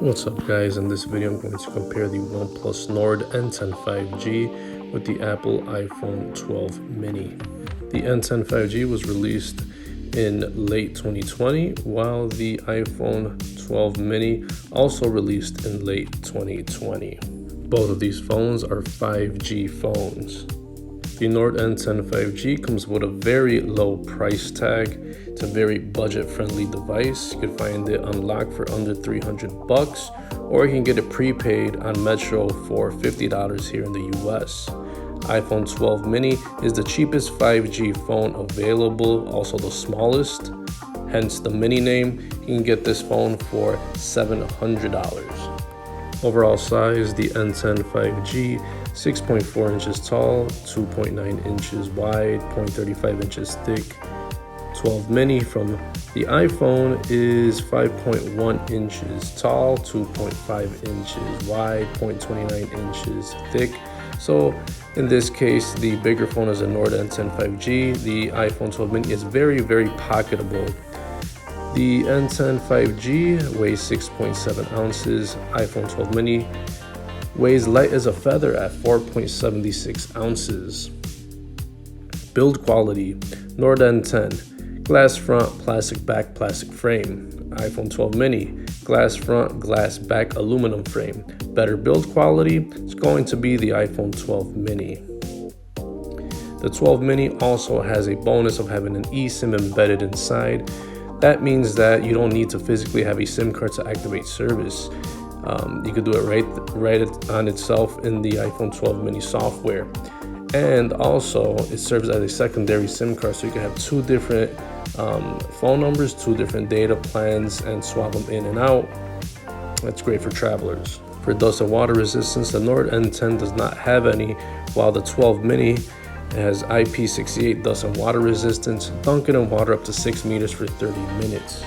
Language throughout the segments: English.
What's up guys, in this video I'm going to compare the Oneplus Nord N10 5G with the Apple iPhone 12 mini. The N10 5G was released in late 2020 while the iPhone 12 mini also released in late 2020. Both of these phones are 5G phones. The Nord N10 5G comes with a very low price tag. It's a very budget-friendly device. You can find it unlocked for under $300, or you can get it prepaid on Metro for $50 here in the US. iPhone 12 mini is the cheapest 5G phone available, also the smallest, hence the mini name. You can get this phone for $700. Overall size, the N10 5G, 6.4 inches tall, 2.9 inches wide, 0.35 inches thick. 12 mini from the iPhone is 5.1 inches tall, 2.5 inches wide, 0.29 inches thick. So in this case, the bigger phone is a Nord N10 5G. The iPhone 12 mini is very, very pocketable. The N10 5G weighs 6.7 ounces. iPhone 12 mini weighs light as a feather at 4.76 ounces. Build quality, Nord N10, glass front, plastic back, plastic frame. iPhone 12 mini, glass front, glass back, aluminum frame. Better build quality, it's going to be the iPhone 12 mini. The 12 mini also has a bonus of having an eSIM embedded inside. That means that you don't need to physically have a SIM card to activate service. You could do it right on itself in the iPhone 12 mini software. And also it serves as a secondary SIM card, so you can have two different phone numbers, two different data plans, and swap them in and out. That's great for travelers. For dust and water resistance, the Nord N10 does not have any, while the 12 mini has IP68 dust and water resistance, dunking in water up to 6 meters for 30 minutes.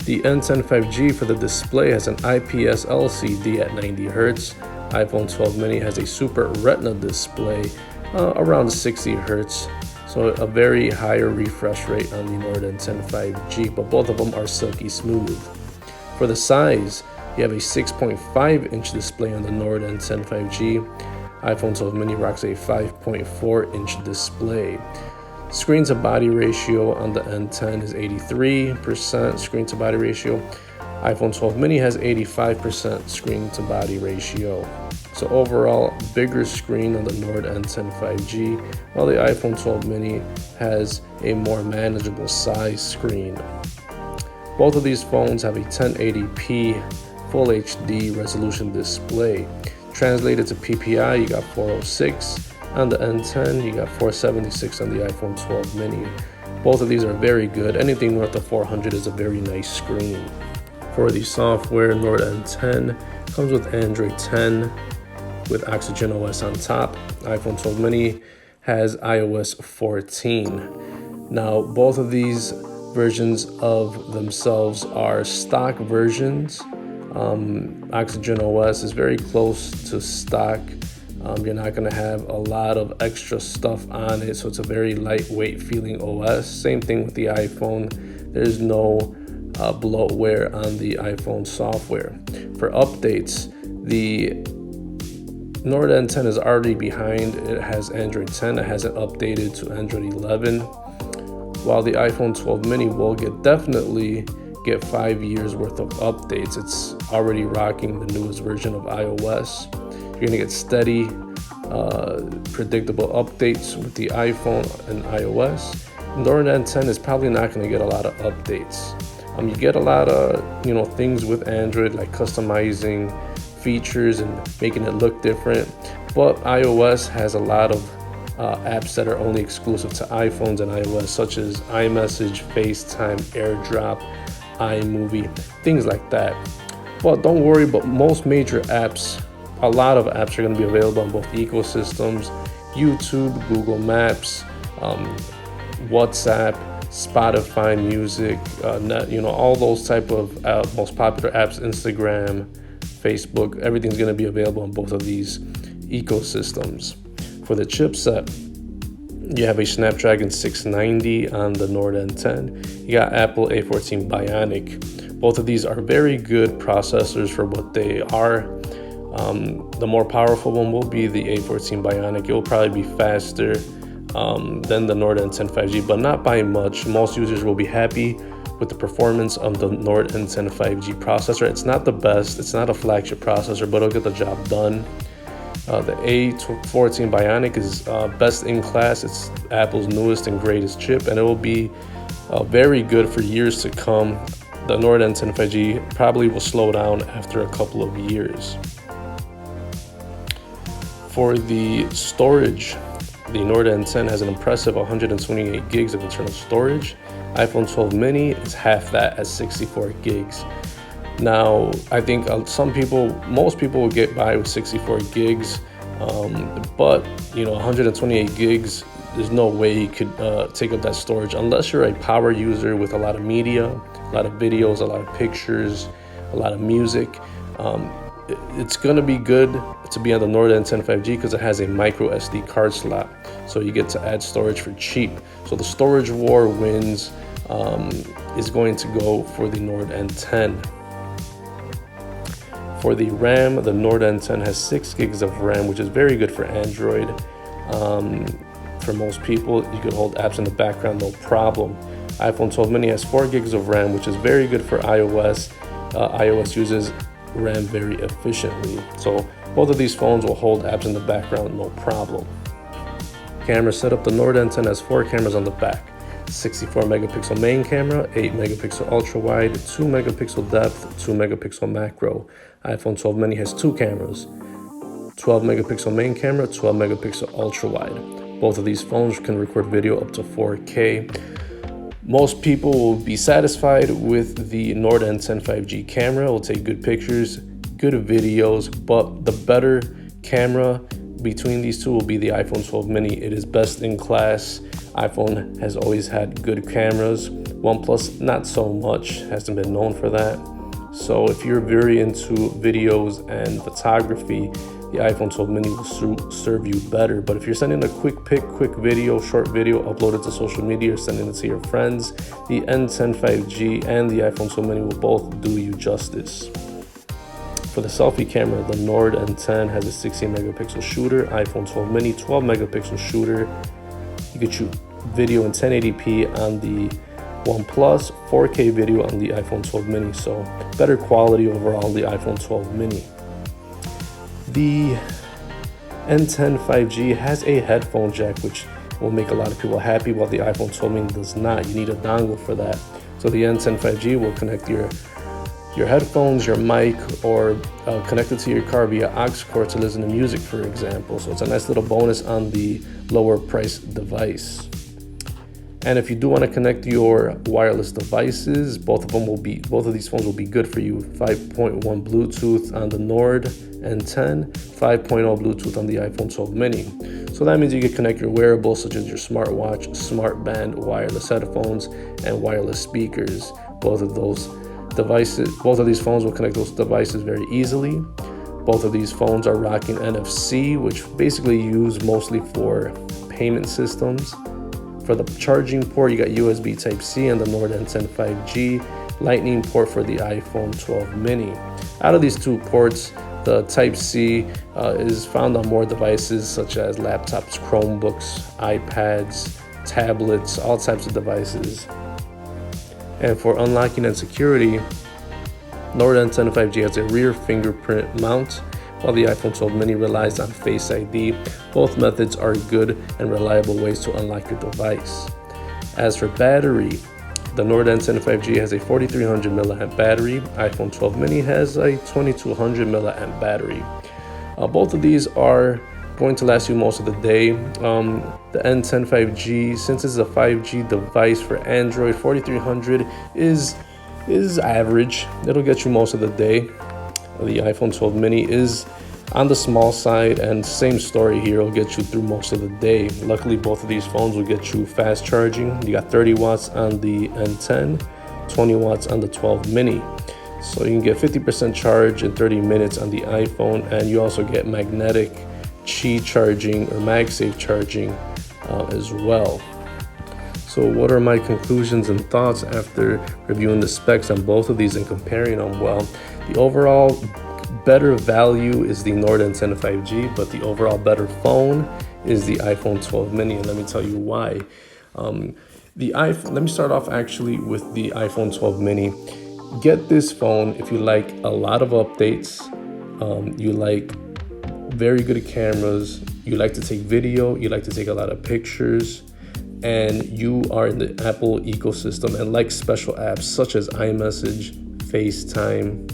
The N10 5G for the display has an IPS LCD at 90 Hz. iPhone 12 mini has a Super Retina display around 60 Hz. So a very higher refresh rate on the Nord N10 5G, but both of them are silky smooth. For the size, you have a 6.5 inch display on the Nord N10 5G. iPhone 12 mini rocks a 5.4 inch display. Screen to body ratio on the N10 is 83% screen to body ratio. iPhone 12 mini has 85% screen to body ratio. So overall, bigger screen on the Nord N10 5G, while the iPhone 12 mini has a more manageable size screen. Both of these phones have a 1080p Full HD resolution display. Translated to PPI, you got 406. On the N10, you got 476 on the iPhone 12 mini. Both of these are very good. Anything north of 400 is a very nice screen. For the software, Nord N10 comes with Android 10 with Oxygen OS on top. iPhone 12 mini has iOS 14. Now, both of these versions of themselves are stock versions. Oxygen OS is very close to stock. You're not going to have a lot of extra stuff on it, so it's a very lightweight feeling OS. Same thing with the iPhone. There's no bloatware on the iPhone software. For updates, the Nord N10 is already behind. It has Android 10. It hasn't updated to Android 11. While the iPhone 12 mini will definitely get 5 years worth of updates. It's already rocking the newest version of iOS. You're gonna get steady, predictable updates with the iPhone and iOS. Nord N10 is probably not gonna get a lot of updates. You get a lot of things with Android, like customizing features and making it look different, but iOS has a lot of apps that are only exclusive to iPhones and iOS, such as iMessage, FaceTime, AirDrop, iMovie, things like that. But don't worry, but most major apps, a lot of apps are going to be available on both ecosystems: YouTube, Google Maps, WhatsApp, Spotify Music, all those type of most popular apps, Instagram, Facebook. Everything's going to be available on both of these ecosystems. For the chipset, you have a Snapdragon 690 on the Nord N10. You got Apple A14 Bionic. Both of these are very good processors for what they are. The more powerful one will be the A14 Bionic. It will probably be faster than the Nord N10 5G, but not by much. Most users will be happy with the performance of the Nord N10 5G processor. It's not the best, it's not a flagship processor, but it'll get the job done. The A14 Bionic is best in class. It's Apple's newest and greatest chip, and it will be very good for years to come. The Nord N10 5G probably will slow down after a couple of years. For the storage, the Nord N10 has an impressive 128 gigs of internal storage. iPhone 12 mini is half that at 64 gigs. Now, I think most people will get by with 64 gigs, but 128 gigs, there's no way you could take up that storage unless you're a power user with a lot of media, a lot of videos, a lot of pictures, a lot of music. It's going to be good to be on the Nord N10 5G because it has a micro SD card slot, so you get to add storage for cheap. So the storage war wins is going to go for the Nord N10. For the RAM, the Nord N10 has 6 gigs of RAM, which is very good for Android. For most people, you could hold apps in the background, no problem. iPhone 12 mini has 4 gigs of RAM, which is very good for iOS. iOS uses RAM very efficiently. So both of these phones will hold apps in the background, no problem. Camera setup, the Nord N10 has 4 cameras on the back. 64 megapixel main camera, 8 megapixel ultra wide, 2 megapixel depth, 2 megapixel macro. iPhone 12 mini has 2 cameras, 12 megapixel main camera, 12 megapixel ultra wide. Both of these phones can record video up to 4K. Most people will be satisfied with the Nord N10 5G camera. It will take good pictures, good videos, but the better camera between these two will be the iPhone 12 mini. It is best in class. iPhone has always had good cameras. OnePlus, not so much, hasn't been known for that. So if you're very into videos and photography, the iPhone 12 mini will serve you better. But if you're sending a quick pic, quick video, short video, upload it to social media or sending it to your friends, the N10 5G and the iPhone 12 mini will both do you justice. For the selfie camera, the Nord N10 has a 16 megapixel shooter, iPhone 12 mini 12 megapixel shooter. You could shoot video in 1080p on the OnePlus, 4K video on the iPhone 12 mini, so better quality overall on the iPhone 12 mini. The N10 5G has a headphone jack, which will make a lot of people happy, while the iPhone 12 mini does not. You need a dongle for that. So the N10 5G will connect your headphones, your mic, or connect it to your car via aux cord to listen to music, for example. So it's a nice little bonus on the lower price device. And if you do want to connect your wireless devices, both of these phones will be good for you. 5.1 Bluetooth on the Nord N10, 5.0 Bluetooth on the iPhone 12 mini. So that means you can connect your wearables such as your smartwatch, smart band, wireless headphones, and wireless speakers. Both of these phones will connect those devices very easily. Both of these phones are rocking NFC, which basically used mostly for payment systems. For the charging port, you got USB Type-C on the Nord N10 5G, Lightning port for the iPhone 12 mini. Out of these two ports, the Type-C is found on more devices such as laptops, Chromebooks, iPads, tablets, all types of devices. And for unlocking and security, Nord N10 5G has a rear fingerprint mount, while the iPhone 12 mini relies on Face ID. Both methods are good and reliable ways to unlock your device. As for battery, the Nord N10 5G has a 4300 milliamp battery. iPhone 12 mini has a 2200 milliamp battery. Both of these are going to last you most of the day. The N10 5G, since it's a 5G device for Android, 4300 is average. It'll get you most of the day. The iPhone 12 mini is on the small side, and same story here, it'll get you through most of the day. Luckily, both of these phones will get you fast charging. You got 30 watts on the N10, 20 watts on the 12 mini. So you can get 50% charge in 30 minutes on the iPhone, and you also get magnetic Qi charging or MagSafe charging as well. So what are my conclusions and thoughts after reviewing the specs on both of these and comparing them? Well, the overall better value is the Nord N10 5G, but the overall better phone is the iPhone 12 mini, and let me tell you why. Let me start off actually with the iPhone 12 mini. Get this phone if you like a lot of updates, you like very good cameras, you like to take video, you like to take a lot of pictures, and you are in the Apple ecosystem and like special apps such as iMessage, FaceTime,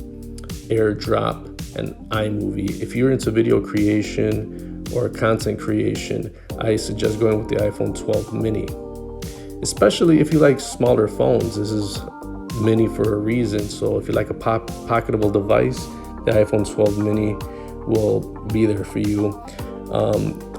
AirDrop, and iMovie. If you're into video creation or content creation, I suggest going with the iPhone 12 mini. Especially if you like smaller phones, this is mini for a reason. So if you like a pocketable device, the iPhone 12 mini will be there for you.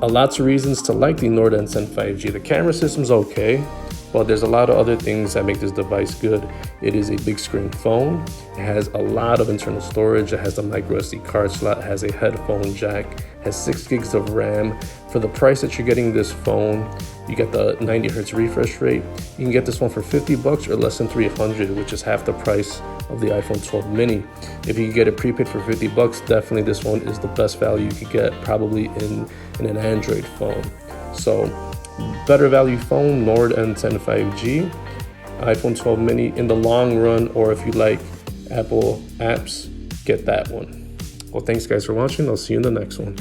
Lots of reasons to like the Nord N10 5G. The camera system's okay, but there's a lot of other things that make this device good. It is a big screen phone. It has a lot of internal storage. It has a micro SD card slot, it has a headphone jack, has 6 gigs of RAM. For the price that you're getting this phone, you get the 90 hertz refresh rate. You can get this one for $50 or less than $300, which is half the price of the iPhone 12 mini. If you can get it prepaid for $50, definitely this one is the best value you could get, probably in an Android phone. So better value phone, Nord N10 5G, iPhone 12 mini in the long run, or if you like Apple apps, get that one. Well, thanks guys for watching. I'll see you in the next one.